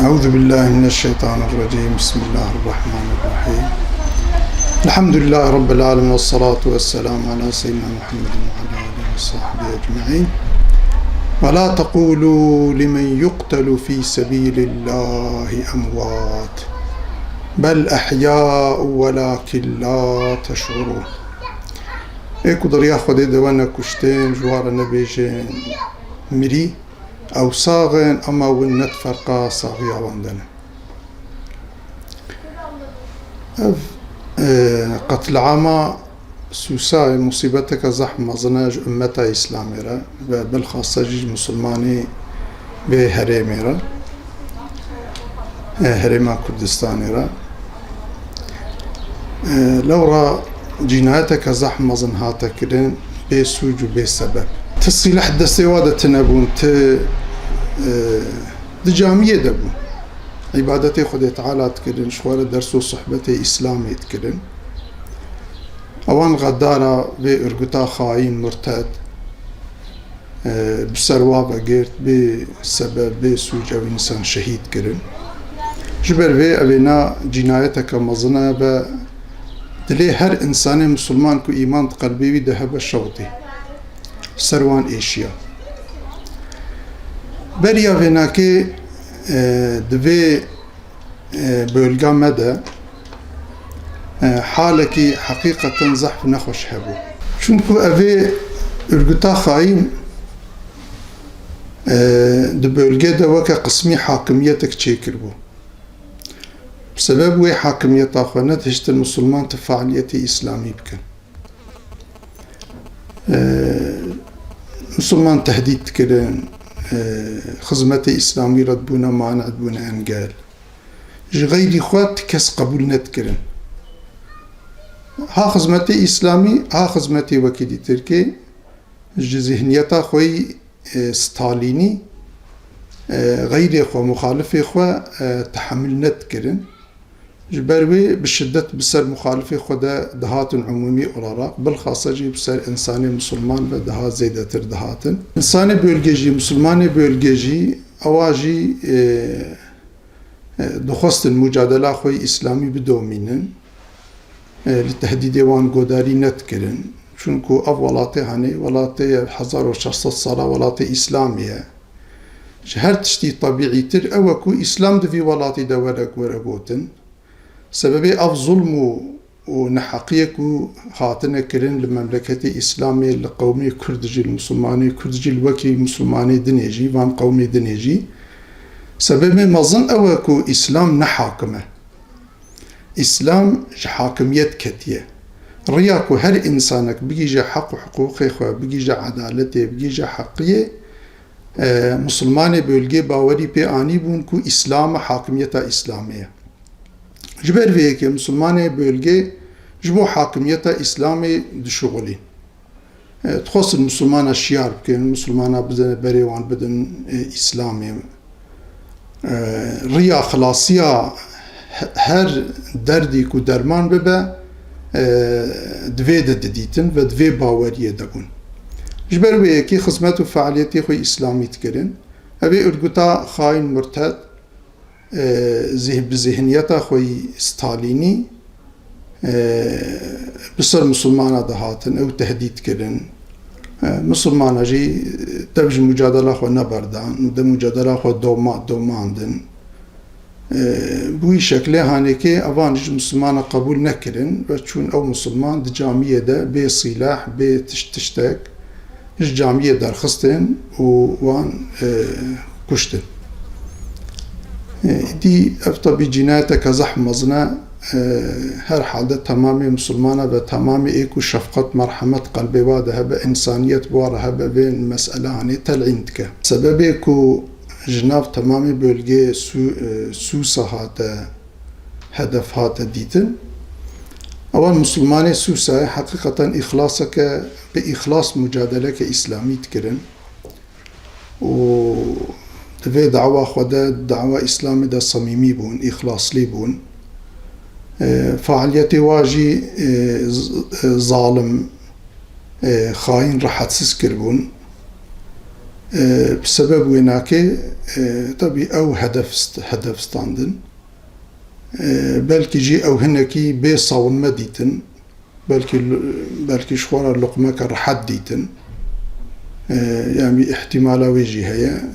أعوذ بالله من الشيطان الرجيم. بسم الله الرحمن الرحيم. الحمد لله رب العالمين، والصلاة والسلام على سيدنا محمد وعلى آله وصحبه أجمعين. ولا تقولوا لمن يقتل في سبيل الله أموات بل أحياء ولكن لا تشعرون. ايكو دريا خودي دوانا كشتين جوار نبيجين مري أو صاغن أما ونت فرقا صاغي عواندنا قتل عاما سوساي مصيبتك زحمة زناج أمتا إسلاميرا بالخاصة جيج مسلماني بهريميرا هريما كردستانيرا لورا جيناتك زحمة زنهاتك لين بسوج بسبب تصيل حد السوادة تنبون دجامية دبون عبادتي خدي تعالى تكلن شوارة درسو صحبتي إسلامي تكلن أوان غدارة بإرقطا خاين مرتد بسروابة قيرت بسبب بسوج أو إنسان شهيد كلن جبر بي أبينا جنايتك مظنة دلي هر إنسان مسلمان كو إيمان قلبي دهب الشوطي سروان إيشيا بريا فيناكي دبي بولغا مدى حالكي حقيقة زحف نخوش هبو شنكو أبي إرقطا خايم دبولغا دا وكا قسمي حاكميتك تشيكر بو بسبب وي حاكمية أخوانا تشت المسلمان تفاعليتي إسلامي بكن مسلمان تهديد كرن خزمتي إسلامي ردبونا معنا عدبونا أنقال غيري خوات كس قبول نتكرن ها خزمتي إسلامي ها خزمتي وكيدي تركي ذهنيتا خوي ستاليني غيري خو مخالفي خو تحمل نتكرن جبروي بالشدة بسر مخالفي خدا دهات عمومي أوراق بالخاصة جي بسر إنساني مسلمان بدهات زيدة دهاتن إنساني بيولجي مسلماني بيولجي أواجي دخست المجادلة خوي إسلامي بدومينن للتهديد وان قداري نتكرن شنكو أولاتي هاني ولاتي 1600 صلاة ولاتي إسلامية هر تشتي طبيعي تر أوكو إسلام دفي ولاتي دورك ورقوتن سببي أف ظلم ونحقيك هاتنا كرن لمملكة إسلامي لقومي كردجي المسلماني كردجي الوكي مسلماني دنيجي وان قومي دنيجي سببي مظن أوكو إسلام نحاكمه إسلام حاكمية كتية رياكو هر إنسانك بيجي حق حقوقي خو بيجي عدالتي بيجي حقية مسلماني بيلقي باوري بي آني بون كو إسلام حاكمية إسلامية جبر فيك مسلماني بيلقي جبو حاكمية إسلامي دشغلين تخص المسلمان الشيار بكين المسلمان بدن بريوان بدن إسلامي ريا خلاصية هر دردي كو درمان ببا دوي دديتن و دوي باورية دبون جبر ويكي خدمت و فعاليتي خوي إسلامي تكرن أبي أرقطا خاين مرتد بذهنيتا خوي ستاليني بصر مسلمانا دهاتن أو تهديد كرن مسلمانا جي تبج مجادلة خو نبردان ده مجادلة خو دوماندن بوي شكله هانيكي أوانج مسلمانا قبول نكرن وچون أو مسلمان ده جامية ده بي صلاح بي تشتك الجامية دار خستن وان كشتن دي أفضل بجنايتك زحمة زنا هر حالة تمامي مسلمانة بتمامي إيكو شفقة مرحمة قلبي وادها بإنسانية بوارها بين مسألة هاني تلعينتك سبب إيكو جناب تمامي بلغي سوسة هذا هدف هذا ديتن أول مسلماني سوسة حقيقة إخلاصك بإخلاص مجادلك إسلامي تكرن و دفي دعوة خدا دعوة إسلامي دا صميمي بون إخلاص لي بون فعاليتي واجي ظالم خاين راح تسكر بون بسبب ويناكي طبي أو هدف ستاندن بلكي جي أو هنكي بي صون مديتن بلكي شخورا اللقمة كرحد ديتن يعني احتمالا ويجي هيا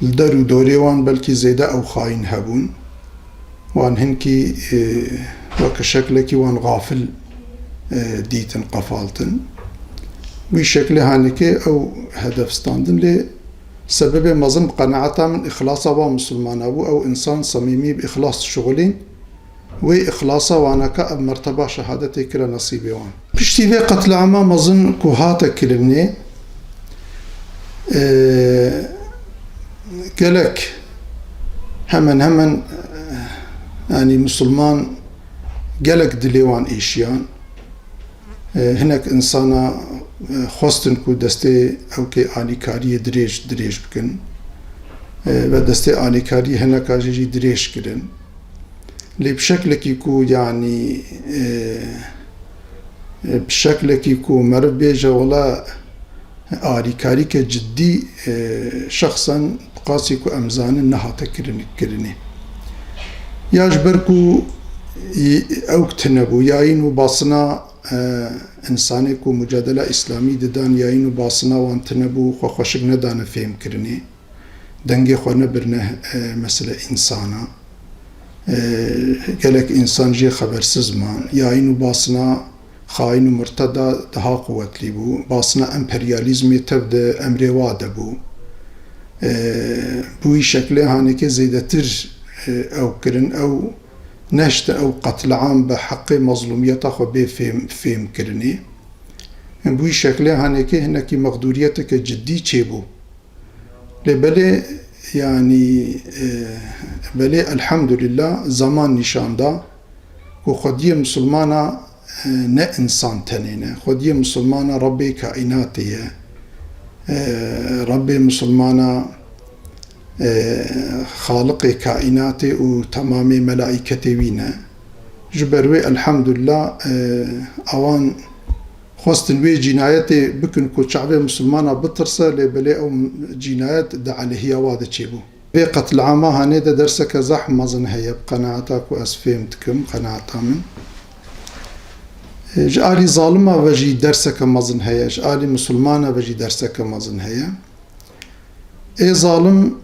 الدارو دوري وان بلكي زيدا أو خاين هبون وان هنكي وكشكلكي وان غافل ديتن قفالتن بشكل هانكي أو هدف ستاندن لي سبب مظن قناعتا من إخلاصا ومسلمان أو إنسان صميمي بإخلاص شغلين وإخلاصا وانا كأب مرتبة شهادتي كلا نصيبي وان بشتي في قتل عما مظن كوهاتا كلمني قالك همن يعني مسلمان قالك دليوان إيشيان هناك إنسانا خواستن كو دستي أو كي آليكاري دريج بكن و دستي آليكاري هناك آجي دريج كرن لي بشكل كيكو يعني بشكل كيكو مرب بيجا ولا آليكاري كجدي شخصا بقاسي كو أمزان نهاتا كرني ياجبركو أو كتنبو ياين وباصنا إنساني كو مجادلة إسلامي ددان ياين وباصنا وانتنبو خوشق ندان فهم كرني دنگي خو نبرنه مسألة إنسانا قالك إنسان جي خبر سزمان ياين وباصنا خاين ومرتدى دها قوة ليبو باصنا امبرياليزمي تبدا أمري وادبو بوي شكله هانيكي زيدتر أو كرن أو نشت أو قتل عام بحق مظلوميته خو بي فهم كرني بوي شكله هانيكي هناكي مقدوريتك جدي تشيبو لبلي يعني بلي الحمد لله زمان نشاندا كو خديه مسلمانا نا إنسان تنينه خديه مسلمانا ربي كائناتيه ربي مسلمانا خالق كائناتي وتمام ملائكتي وينا جبروي الحمد لله اوان خواستن وي جنايتي بكن كو شعبي مسلمانا بترسا لبلي او جنايات دع هي وادا تشيبو في قتل عاما هاني دا درسك زح مظن هي بقناعتك واسفهمتكم قناعتا من جالي ظالمة وجي درسك مظن هي جالي مسلمانا وجي درسك مظن هي اي ظالم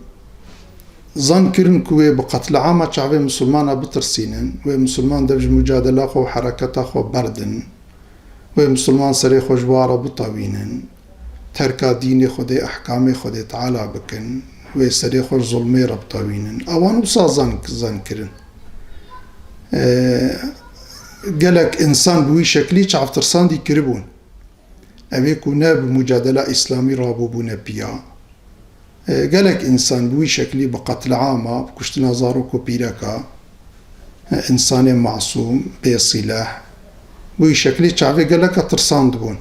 ظن كرن كوي بقتل عامة شعبي مسلمانا بترسينن ومسلمان دبج مجادلة خو حركته خو بردن ومسلمان سري خو جوارة بطاوينن تركا ديني خودي أحكامي خودي تعالى بكن وسري خو ظلمي ربطاوينن اوان وصا ظن كرن قالك إنسان بوي شكلي شعب ترسان دي كربون أبيكو ناب مجادلة إسلامي رابوبون بيا قالك إنسان بوي شكلي بقتل عامة بكشتنا زاروكو بيركا إنسان معصوم بسلاح بوي شكلي شعبي قالك ترسان دبون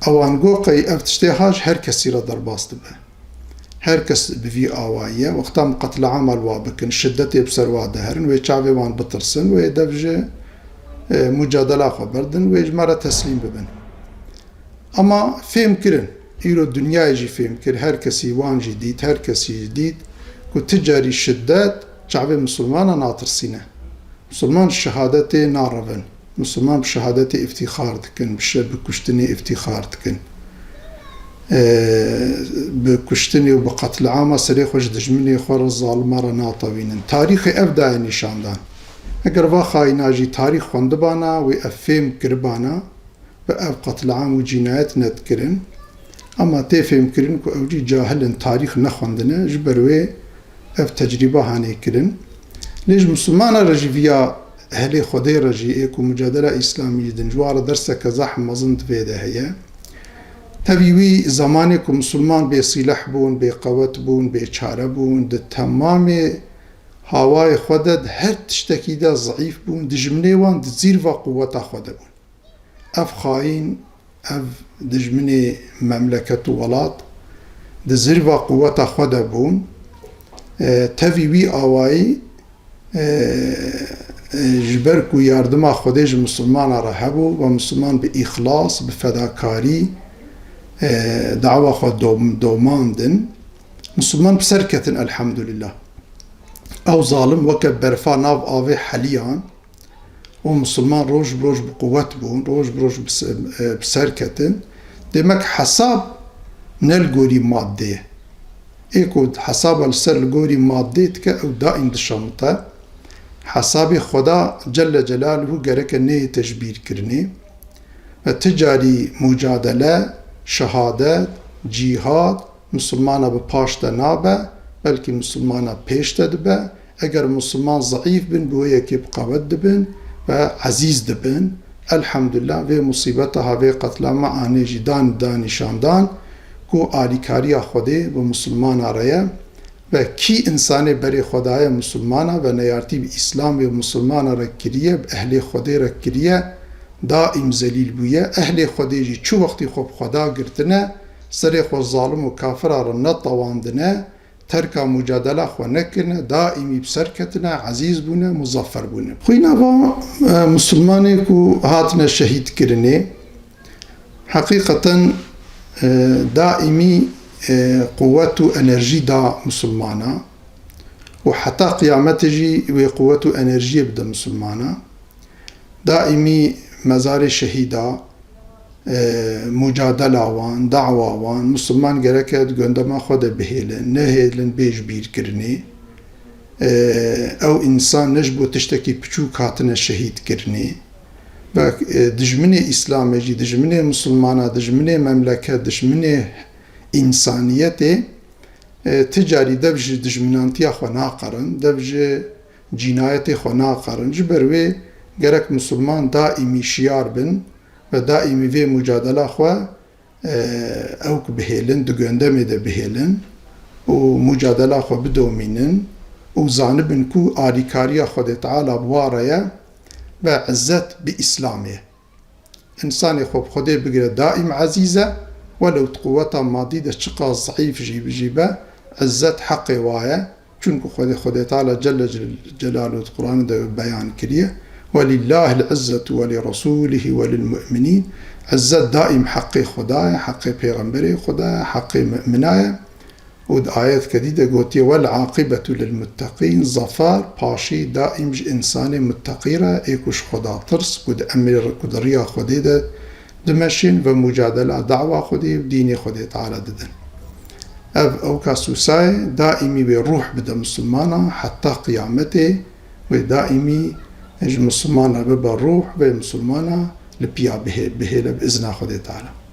أوان قوقي أفتشتيهاج هر كسي ردر باست به هر كس بفي آوائية وقتا مقتل عامة الوابكن شدتي بسروا دهرن ويشعبي وان بترسن ويدفج مجادلة خبردن ويجمرة تسليم ببن أما فهم كرن إيرو الدنيا يجي فهم كر هر كسي وان جديد هر كسي جديد كو تجاري الشدات شعب مسلمان ناطر سينه مسلمان الشهادتي نارفن مسلمان بشهادتي افتخار تكن بكشتني افتخار تكن بكشتني وبقتل عامة سريخ وجدجمني خور الظالمارة ناطوين تاريخي أبدا نشاندان اگر وا خايناجي تاريخ خوندبانا وافهم كربانا بأب قتل عام وجنايات نتكرن اما تفهم كرن كو اوجي جاهل تاريخ نخوندنا جبروي اف تجربه هاني كرن ليش مسلمان رجيفيا اهلي خدي رجي اكو مجادله اسلاميه دنجوار درسك زحم مظن فيده هي تبيوي زمانكم مسلمان بسلاح بون بقوت بون بچاره بون د تمام هواي خودد هر تشتكي دا ضعيف بون دجمني وان دزير وقوة خود بون اف خاين اف دجمني مملكة ولات دزير وقوة خود بون تفيوي آواي جبركو ياردما خودج مسلمان رهبو ومسلمان بإخلاص بفداكاري دعوة خود دوماندن مسلمان بسركتن الحمد لله او ظالم وكب برفا ناف آوه حاليا ومسلمان روج بروج بقوت بون روج بروج بسركتن demek حساب نلقوري مادية ايكود حساب السر القوري مادية تك او دائم دشامتا حساب خدا جل جلاله قرك نيه تجبير كرني تجاري مجادلة شهادة جهاد مسلمانا بپاشت نابه بلکه مسلمانا پیشت دبه اگر مسلمان ضعیف بن بویه که بقوت دبن و عزیز دبن الحمدلله و مصیبتها و قتلا معانه جدان دانشاندان کو آلیکاری خوده و مسلمان آرایه و کی انسان بری خدای مسلمانا و نیارتی به اسلام و مسلمان را کریه به اهل خوده را کریه دائم زلیل بویه اهل خوده جی چو وقتی خوب خدا گرتنه سر خو ظالم و کافر را نطواندنه ترکا مجادله خو نکنه دائمی بسرکتنه عزیز بونه مظفر بونه خوینا با مسلمانی کو هاتنه شهید کرنه حقیقتا دائمی قوت و انرژی دا مسلمانا و حتی قیامت جی و قوت و انرژی بده مسلمانا دائمی مزار شهیدا مجادله وان دعوه وان مسلمان گرکت گندما خود بهیلن نهیلن بیج بیر کرنی او انسان نجبو تشتکی پچوک هاتنه شهید کرنی و دجمن اسلام جی دجمن مسلمانا دجمن مملکت دجمن انسانیت تجاری دبج دجمنانتی خو ناقرن دبج جنایت خو ناقرن جبروی گرک مسلمان دائمی شیار بن و دائمی وی مجادله خو او که بهیلن دگندمی ده بهیلن و مجادله خو بدومینن و زانبن کو آلیکاری خود تعالی بوارایه و عزت به اسلامیه انسان خوب خوده بگره دائم عزیزه ولو قوتا مادی ده چقا ضعیف جیبه عزت حق وایه چونکو خود تعالی جل جلاله القرآن ده بیان کریه ولله العزة ولرسوله وللمؤمنين عزت دائم حق خدايا حق پیغمبر خدا حق مؤمنايا ود آيات كديدة قوتي والعاقبة للمتقين ظفار باشي دائم إنسان متقيرة ايكوش خدا ترس قد أمر قدرية خديدة دمشين ومجادلة دعوة خدي ودين خدي تعالى ددن او كاسوساي دائمي بروح بدا مسلمانا حتى قيامته ودائمي مسلمانا ببا روح و مسلمانا لبيا بهيلا بإذن خدي تعالى